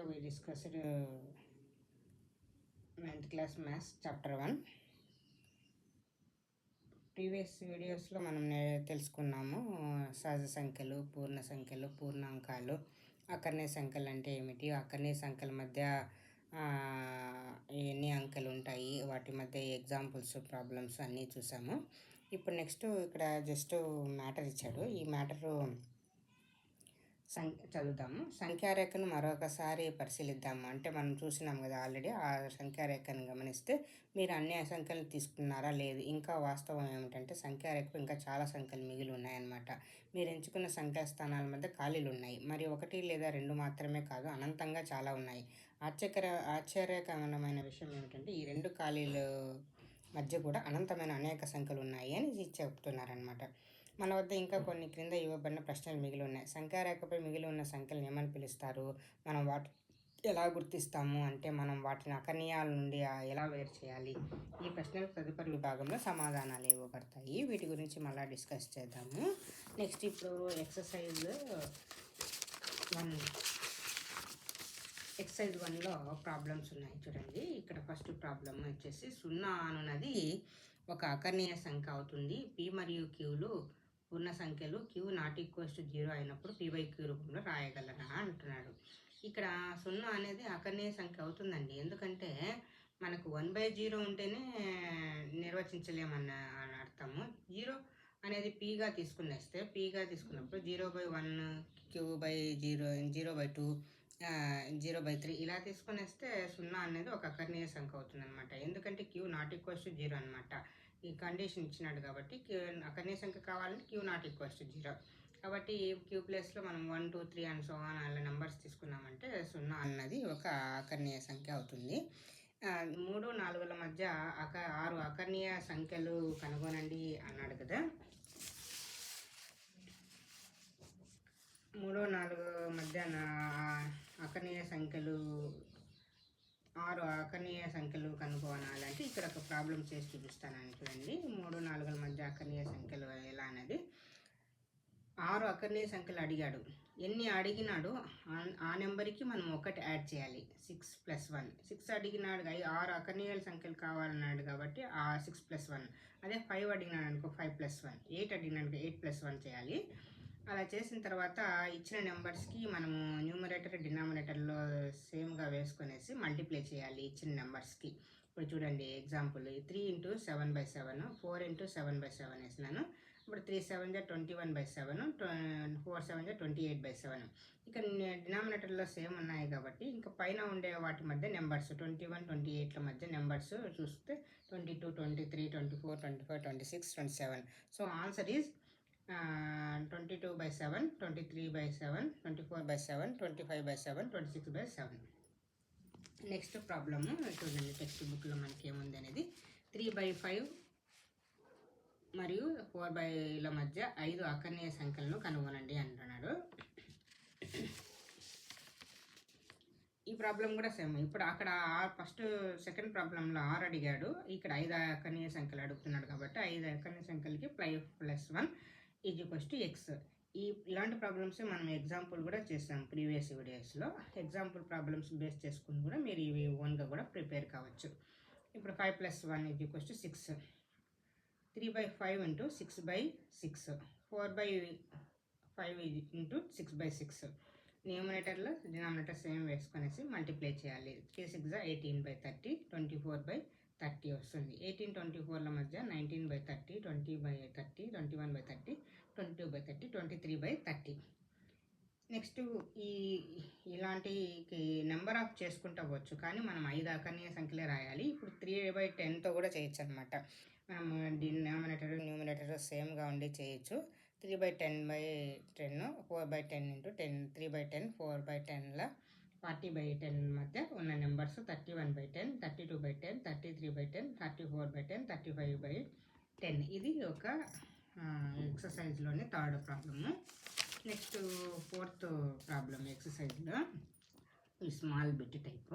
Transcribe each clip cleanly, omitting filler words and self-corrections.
we discussed 9th class maths chapter 1. Previous వీడియోస్లో మనం తెలుసుకున్నాము సహజ సంఖ్యలు, పూర్ణ సంఖ్యలు, పూర్ణాంకాలు, అకర్ణీయ సంఖ్యలు అంటే ఏమిటి, అకర్ణీయ సంఖ్యల మధ్య ఎన్ని అంకెలు ఉంటాయి, వాటి మధ్య ఎగ్జాంపుల్స్, ప్రాబ్లమ్స్ అన్నీ చూసాము. ఇప్పుడు నెక్స్ట్ ఇక్కడ జస్ట్ మ్యాటర్ ఇచ్చాడు. ఈ మ్యాటరు చదువుతాము. సంఖ్యారేఖను మరొకసారి పరిశీలిద్దాము. అంటే మనం చూసినాం కదా ఆల్రెడీ. ఆ సంఖ్యారేఖను గమనిస్తే మీరు అన్ని సంఖ్యలు తీసుకున్నారా లేదు, ఇంకా వాస్తవం ఏమిటంటే సంఖ్యారేఖకు ఇంకా చాలా సంఖ్యలు మిగిలి ఉన్నాయన్నమాట. మీరు ఎంచుకున్న సంఖ్యా స్థానాల మధ్య ఖాళీలు ఉన్నాయి. మరి 1 లేదా 2 మాత్రమే కాదు, అనంతంగా చాలా ఉన్నాయి. ఆశ్చర్యకరమైన విషయం ఏమిటంటే ఈ 2 ఖాళీలు మధ్య కూడా అనంతమైన అనేక సంఖ్యలు ఉన్నాయి అని చెప్తున్నారనమాట. మన వద్ద ఇంకా కొన్ని క్రింద ఇవ్వబడిన ప్రశ్నలు మిగిలి ఉన్నాయి. సంఖ్యారేఖపై మిగిలి ఉన్న సంఖ్యలను ఏమని పిలుస్తారు? మనం వాటి ఎలా గుర్తిస్తాము అంటే మనం వాటిని అకర్ణీయాల నుండి ఎలా వేరు చేయాలి? ఈ ప్రశ్నలకు తదుపరి విభాగంలో సమాధానాలు ఇవ్వబడతాయి. వీటి గురించి మళ్ళీ డిస్కస్ చేద్దాము. నెక్స్ట్ ఇప్పుడు ఎక్సర్సైజ్ 1లో ప్రాబ్లమ్స్ ఉన్నాయి చూడండి. ఇక్కడ ఫస్ట్ ప్రాబ్లం వచ్చేసి 0 అనున్నది ఒక అకర్ణీయ సంఖ్య అవుతుంది. పి మరియు క్యూలు పూర్ణ సంఖ్యలు. క్యూ ≠0 అయినప్పుడు p/q రూపంలో రాయగలరా అంటున్నాడు. ఇక్కడ 0 అనేది అకర్ణీయ సంఖ్య అవుతుందండి. ఎందుకంటే మనకు 1/0 ఉంటేనే నిర్వచించలేమన్న అర్థము. 0 అనేది పీగా తీసుకున్నప్పుడు 0/1, q/0, 0/2, 0/3 ఇలా తీసుకునేస్తే 0 అనేది ఒక అకర్ణీయ సంఖ్య అవుతుంది అనమాట. ఎందుకంటే q ≠0 అనమాట. ఈ కండిషన్ ఇచ్చినాడు కాబట్టి అకర్ణీయ సంఖ్య కావాలంటే q ≠0. కాబట్టి క్యూ ప్లేస్లో మనం 1, 2, 3 అండ్ సో ఆన్ అలా నెంబర్స్ తీసుకున్నామంటే 0 అన్నది ఒక అకర్ణీయ సంఖ్య అవుతుంది. 3, 4ల మధ్య 6 అకర్ణీయ సంఖ్యలు కనుగొనండి అన్నాడు కదా. 3, 4 మధ్య అకర్ణీయ సంఖ్యలు 6 అకర్ణీయ సంఖ్యలు కనుగొనాలంటే ఇక్కడ ఒక ప్రాబ్లం చేసి చూపిస్తానని చూడండి. 3, 4ల మధ్య అకర్ణీయ సంఖ్యలు ఎలా అనేది 6 అకర్ణీయ సంఖ్యలు అడిగాడు. ఎన్ని అడిగినాడు ఆ నెంబర్కి మనం 1 యాడ్ చేయాలి. 6 + 1. 6 అడిగినాడు, 6 అకర్ణీయ సంఖ్యలు కావాలన్నాడు కాబట్టి 6 + 1. అదే 5 అడిగినాడు అనుకో 5 + 1. 8 అడిగినాడు 8 + 1 చేయాలి. అలా చేసిన తర్వాత ఇచ్చిన నెంబర్స్కి మనము న్యూమరేటర్, డినామినేటర్లో సేమ్గా వేసుకొనేసి మల్టిప్లై చేయాలి ఇచ్చిన నెంబర్స్కి. ఇప్పుడు చూడండి ఎగ్జాంపుల్ 3 × 7/7, 4 × 7/7 వేసినాను. ఇప్పుడు 3 × 7 = 21/7, 4 × 7 = 28/7. ఇక డినామినేటర్లో సేమ్ ఉన్నాయి కాబట్టి ఇంకా పైన ఉండే వాటి మధ్య నెంబర్స్ 21, 28ల మధ్య నెంబర్స్ చూస్తే 22, 23, 24, 25, 26, 27. So answer is 22/7, 23/7, 24/7, 25/7, 26/7. Next problem చూడండి టెక్స్ట్ బుక్లో మనకి ఏముంది అనేది. 3/5 మరియు 4/ల మధ్య 5 అకర్ణీయ సంఖ్యలను కనుగొనండి అంటున్నాడు. ఈ ప్రాబ్లం కూడా సేమ్. ఇప్పుడు అక్కడ ఫస్ట్ సెకండ్ ప్రాబ్లంలో 6 అడిగాడు, ఇక్కడ 5 అకర్ణీయ సంఖ్యలు అడుగుతున్నాడు కాబట్టి 5 అకర్ణీయ సంఖ్యలకి 5 + 1 = x. ఇలాంటి ప్రాబ్లమ్స్ మనం ఎగ్జాంపుల్ కూడా చేస్తాం ప్రీవియస్ వీడియోస్లో. ఎగ్జాంపుల్ ప్రాబ్లమ్స్ బేస్ చేసుకుని కూడా మీరు ఇవి ఓన్గా కూడా ప్రిపేర్ కావచ్చు. ఇప్పుడు 5 + 1 = 6. 3/5 × 6/6, 4/5 × 6/6. న్యూమరేటర్లో డినామినేటర్ సేమ్ వేసుకొనేసి మల్టిప్లై చేయాలి. 3 × 6 = 18/30, 24/30 వస్తుంది. 18, 24ల మధ్య 19/30, 20/30, 21/30, 22/30, 23/30. నెక్స్ట్ ఇలాంటి నెంబర్ ఆఫ్ చేసుకుంటూ పోవచ్చు, కానీ మనం 5 అకర్ణీయ సంఖ్యలే రాయాలి. ఇప్పుడు 3/10తో కూడా చేయొచ్చు అనమాట. మనం డినామినేటర్, న్యూమరేటర్ సేమ్గా ఉండి చేయొచ్చు. 3/10/10, 4/10 × 10, 3/10, 4/10ల 40/10 మధ్య ఉన్న నెంబర్స్ 31/10, 32/10, 33/10, 34/10, 35/10. ఇది ఒక ఎక్సర్సైజ్లోని third problem. Next fourth problem ఎక్సర్సైజ్లో ఈ స్మాల్ బిట్ టైప్.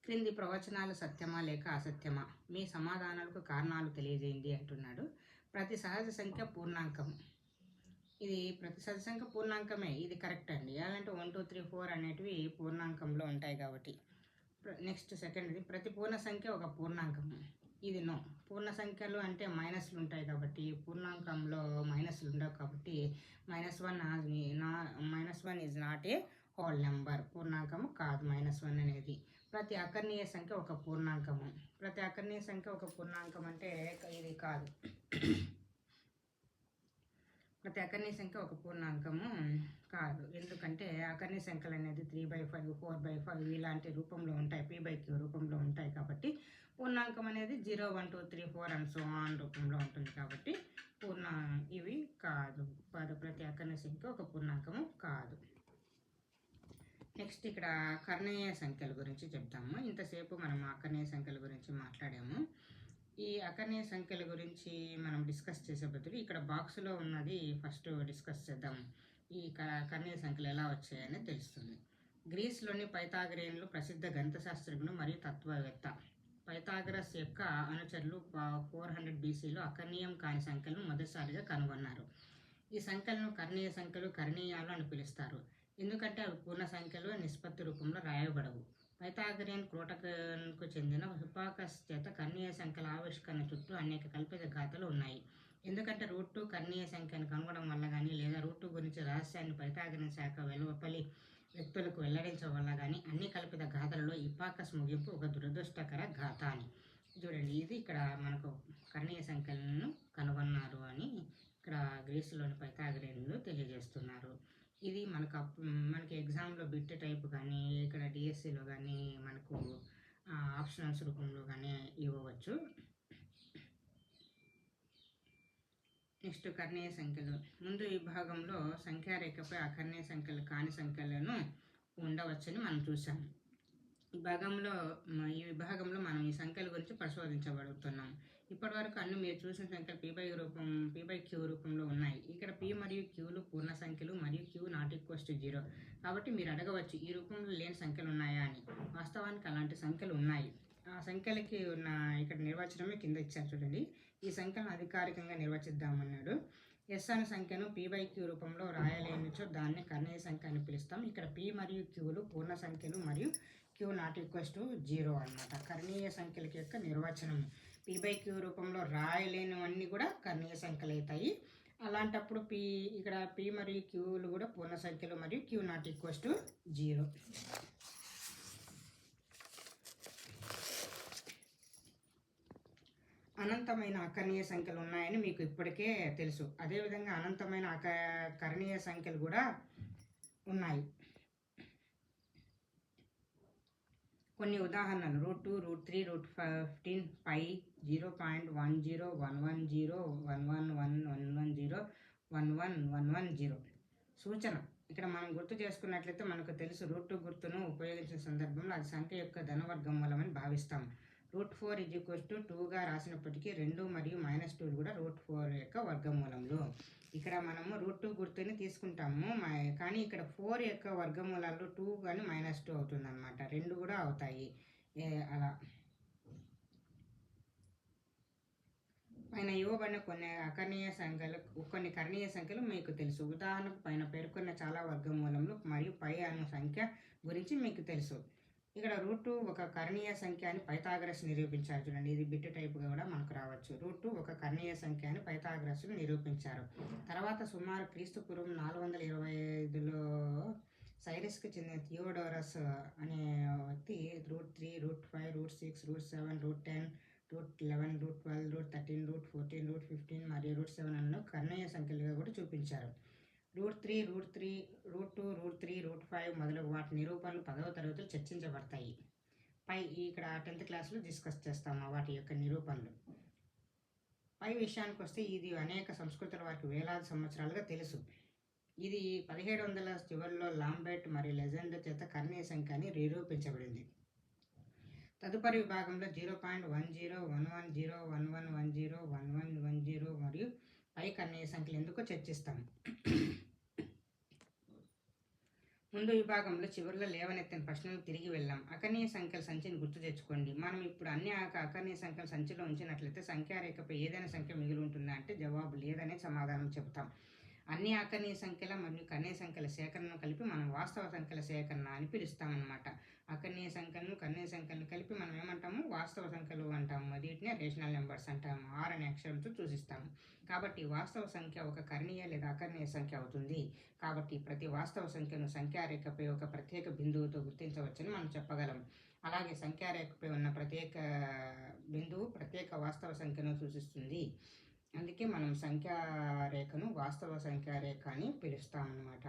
క్రింది ప్రవచనాలు సత్యమా లేక అసత్యమా? మీ సమాధానాలకు కారణాలు తెలియజేయండి అంటున్నాడు. ప్రతి సహజ సంఖ్య పూర్ణాంకం. ఇది ప్రతి సరి సంఖ్య పూర్ణాంకమే, ఇది కరెక్ట్ అండి. అలాంటి 1 2 3 4 అనేటివి పూర్ణాంకంలో ఉంటాయి కాబట్టి. నెక్స్ట్ సెకండ్ది, ప్రతి పూర్ణ సంఖ్య ఒక పూర్ణాంకము, ఇది నో. పూర్ణ సంఖ్యలు అంటే మైనస్లు ఉంటాయి కాబట్టి, పూర్ణాంకంలో మైనస్లు ఉండవు కాబట్టి -1 is not a whole number, పూర్ణాంకము కాదు -1 అనేది. ప్రతి అకర్ణీయ సంఖ్య ఒక పూర్ణాంకము, ప్రతి అకర్ణీయ సంఖ్య ఒక పూర్ణాంకం అంటే ఇది కాదు. ప్రతి అకర్ణీయ సంఖ్య ఒక పూర్ణాంకము కాదు, ఎందుకంటే అకర్ణీయ సంఖ్యలు అనేది 3/5 4/5 ఇలాంటి రూపంలో ఉంటాయి, p/q రూపంలో ఉంటాయి కాబట్టి. పూర్ణాంకం అనేది 0 1 2 3 4 అండ్ సో ఆన్ రూపంలో ఉంటుంది కాబట్టి ఇవి కాదు. ప్రతి అకర్ణీయ సంఖ్య ఒక పూర్ణాంకము కాదు. నెక్స్ట్ ఇక్కడ కర్ణీయ సంఖ్యల గురించి చెప్తాము. ఇంతసేపు మనం అకర్ణీయ సంఖ్యల గురించి మాట్లాడాము. ఈ అకర్ణీయ సంఖ్యల గురించి మనం డిస్కస్ చేసే బదులు ఇక్కడ బాక్స్లో ఉన్నది ఫస్ట్ డిస్కస్ చేద్దాం. ఈ కర్ణీయ సంఖ్యలు ఎలా వచ్చాయని తెలుస్తుంది. గ్రీస్లోని పైథాగరియన్లు ప్రసిద్ధ గణిత శాస్త్రజ్ఞులు మరియు తత్వవేత్త. పైథాగరస్ యొక్క అనుచరులు 400 BCలో అకర్ణీయం కాని సంఖ్యలను మొదటిసారిగా కనుగొన్నారు. ఈ సంఖ్యలను కర్ణీయ సంఖ్యలు, కర్ణీయాలు అని పిలుస్తారు, ఎందుకంటే అవి పూర్ణ సంఖ్యలు నిష్పత్తి రూపంలో రాయబడవు. పైథాగరియన్ క్రోటన్కు చెందిన హిపాకస్ చేత కర్ణీయ సంఖ్యల ఆవిష్కరణ చుట్టూ అనేక కల్పిత గాథలు ఉన్నాయి. ఎందుకంటే √2 కర్ణీయ సంఖ్యను కనుగొనడం వల్ల కానీ, లేదా √2 గురించి రహస్యాన్ని పైథాగరియన్ శాఖ వెలువపలి వ్యక్తులకు వెల్లడించడం వల్ల కానీ, అన్ని కల్పిత గాథలలో హిపాకస్ ముగింపు ఒక దురదృష్టకర గాథ అని. చూడండి, ఇది ఇక్కడ మనకు కర్ణీయ సంఖ్యలను కనుగొన్నారు అని ఇక్కడ గ్రీసులోని పైథాగరియన్లు తెలియజేస్తున్నారు. ఇది మనకి ఎగ్జామ్లో బిట్ టైప్ కానీ, ఇక్కడ డిఎస్సిలో కానీ మనకు ఆప్షనల్స్ రూపంలో కానీ ఇవ్వవచ్చు. నెక్స్ట్ కర్ణీయ సంఖ్యలు. ముందు విభాగంలో సంఖ్యారేఖపై అకర్ణీయ సంఖ్యలు కాని సంఖ్యలను ఉండవచ్చని మనం చూసాం. ఈ విభాగంలో మనం ఈ సంఖ్యల గురించి పరిశోధించబడుతున్నాం. ఇప్పటి వరకు అన్ని మీరు చూసిన సంఖ్యలు p/q రూపంలో ఉన్నాయి. ఇక్కడ p మరియు qలు పూర్ణ సంఖ్యలు మరియు q ≠ 0. కాబట్టి మీరు అడగవచ్చు, ఈ రూపంలో లేని సంఖ్యలు ఉన్నాయా అని. వాస్తవానికి అలాంటి సంఖ్యలు ఉన్నాయి. ఆ సంఖ్యలకి ఉన్న ఇక్కడ నిర్వచనమే కింద ఇచ్చారు చూడండి. ఈ సంఖ్యలను అధికారికంగా నిర్వచిద్దామన్నాడు. ఎస్ అనే సంఖ్యను p/q రూపంలో రాయలేనిచో దాన్ని కర్ణీయ సంఖ్య అని పిలుస్తాం. ఇక్కడ p మరియు qలు పూర్ణ సంఖ్యలు మరియు q ≠ 0 అన్నమాట. కర్ణీయ సంఖ్యలకి యొక్క నిర్వచనం. p/q రూపంలో రాయలేనివన్నీ కూడా కర్ణీయ సంఖ్యలు అవుతాయి. అలాంటప్పుడు ఇక్కడ p మరియు qలు కూడా పూర్ణ సంఖ్యలు మరియు q ≠ 0. అనంతమైన అకర్ణీయ సంఖ్యలు ఉన్నాయని మీకు ఇప్పటికే తెలుసు. అదేవిధంగా అనంతమైన కర్ణీయ సంఖ్యలు కూడా ఉన్నాయి. కొన్ని ఉదాహరణలు: √2 √3 √15 π 0.10 110 111 110 1110. సూచన: ఇక్కడ మనం గుర్తు చేసుకున్నట్లయితే మనకు తెలుసు, √2 గుర్తును ఉపయోగించిన సందర్భంలో అది సంఖ్య యొక్క ధనవర్గమూలమని భావిస్తాం. √4 = 2గా రాసినప్పటికీ 2 మరియు -2 కూడా √4 యొక్క వర్గమూలములు. ఇక్కడ మనము √2 గుర్తుని తీసుకుంటాము, కానీ ఇక్కడ 4 యొక్క వర్గమూలాలు 2 కానీ -2 అవుతుంది అనమాట. 2 కూడా అవుతాయి అలా. పైన ఇవ్వబడిన కొన్ని కర్ణీయ సంఖ్యలు మీకు తెలుసు. ఉదాహరణకు పైన పేర్కొన్న చాలా వర్గమూలములు మరియు పై అను సంఖ్య గురించి మీకు తెలుసు. ఇక్కడ √2 ఒక కర్ణీయ సంఖ్య అని పైథాగరస్ నిరూపించారు. చూడండి, ఇది బిట్ టైప్గా కూడా మనకు రావచ్చు. √2 ఒక కర్ణీయ సంఖ్య అని పైథాగరస్ నిరూపించారు. తర్వాత సుమారు క్రీస్తుపూర్వం 425లో సైరస్కి చెందిన థియోడోరస్ అనే వ్యక్తి √3 √5 √6 √7 √10 √11 √12 √13 √14 √15 మరియు √7 అನ್ನು కర్ణీయ సంఖ్యలుగా కూడా చూపించారు. √3 √2 √3 √5 మొదలగు వాటి నిరూపణలు 10వ తరగతిలో చర్చించబడతాయి. ఇక్కడ 10th క్లాస్లో డిస్కస్ చేస్తాము వాటి యొక్క నిరూపణలు. పై విషయానికి వస్తే ఇది అనేక సంస్కృతుల వారికి వేలాది సంవత్సరాలుగా తెలుసు. ఇది 1700ల చివరిలో లాంబెర్ట్ మరియు లెజెండర్ చేత కర్ణీయ సంఖ్య అని నిరూపించబడింది. తదుపరి విభాగంలో 0.10 110 1110 1110 మరియు పై కర్ణీయ సంఖ్యలు ఎందుకో చర్చిస్తాము. ముందు విభాగంలో చివరిలో లేవనెత్తిన ప్రశ్నలకు తిరిగి వెళ్ళాం. అకర్ణీయ సంఖ్యల సంచిని గుర్తు తెచ్చుకోండి. మనం ఇప్పుడు అన్ని అకర్ణీయ సంఖ్యల సంచిలో ఉంచినట్లయితే సంఖ్యారేఖపై ఏదైనా సంఖ్య మిగిలి ఉంటుందా అంటే జవాబు లేదనే సమాధానం చెబుతాం. అన్ని అకర్ణీయ సంఖ్యల మరియు కర్ణీయ సంఖ్యల సేకరణను కలిపి మనం వాస్తవ సంఖ్యల సేకరణ అని పిలుస్తామన్నమాట. అకర్ణీయ సంఖ్యలను కర్ణీయ సంఖ్యలను కలిపి మనం ఏమంటాము? వాస్తవ సంఖ్యలు అంటాము. వీటినే రేషనల్ నెంబర్స్ అంటాము. ఆర్ అనే అక్షరంతో సూచిస్తాము. కాబట్టి వాస్తవ సంఖ్య ఒక కర్ణీయ లేదా అకర్ణీయ సంఖ్య అవుతుంది. కాబట్టి ప్రతి వాస్తవ సంఖ్యను సంఖ్యారేఖపై ఒక ప్రత్యేక బిందువుతో గుర్తించవచ్చని మనం చెప్పగలం. అలాగే సంఖ్యారేఖపై ఉన్న ప్రత్యేక బిందువు ప్రత్యేక వాస్తవ సంఖ్యను సూచిస్తుంది. అందుకే మనం సంఖ్యారేఖను వాస్తవ సంఖ్యారేఖ అని పిలుస్తామన్నమాట.